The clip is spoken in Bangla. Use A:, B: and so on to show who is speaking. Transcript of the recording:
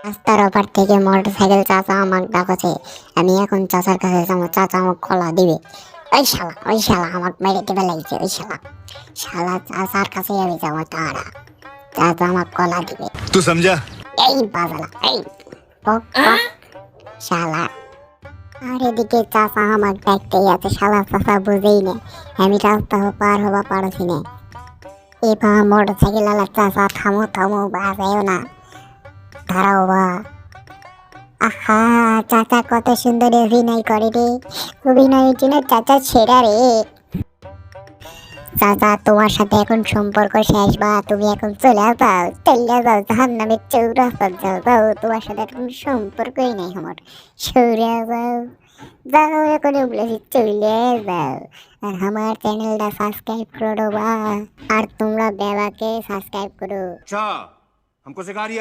A: রাস্তার ওপার থেকে মোটরসাইকেল চাচা আমাকে ডাকছে। আমি এখন চাচার কাছে যাবো, চাচা আমাকে কলা দিবে। ওই শালা আমাকে মেরে দেবে লাগছে। ওই শালা শালা চাচার কাছে আমি যাবো, তারা চাচা আমাকে কলা দিবে।
B: तू समझा?
A: এই বাজালা, এই পক পক শালা। আর এদিকে চাচা আমাকে ডাকতেই আছে, শালা চাচা বুঝেই না আমি রাস্তা পার হবা পারছি না। এবার মোটরসাইকেল আলা চাচা থামো থামো, বাজায়ও না, দাঁড়াও বা। আহা, চাচা কত সুন্দর অভিনয় করে রে, অভিনয়ের জন্য চাচা সেরা রে। চাচা তোমার সাথে এখন সম্পর্ক শেষ, বা তুমি এখন চলে যাও জাহান্নামের চৌরাস্তা, যাও তোমার সাথে এখন সম্পর্কই নেই আমার, সরে যাও এখন বলেছি, চলে যাও। আর আমার চ্যানেলটা সাবস্ক্রাইব করো বা, আর তোমরা বেবাকে সাবস্ক্রাইব করো।
B: अच्छा, हमको सिखा रिया है।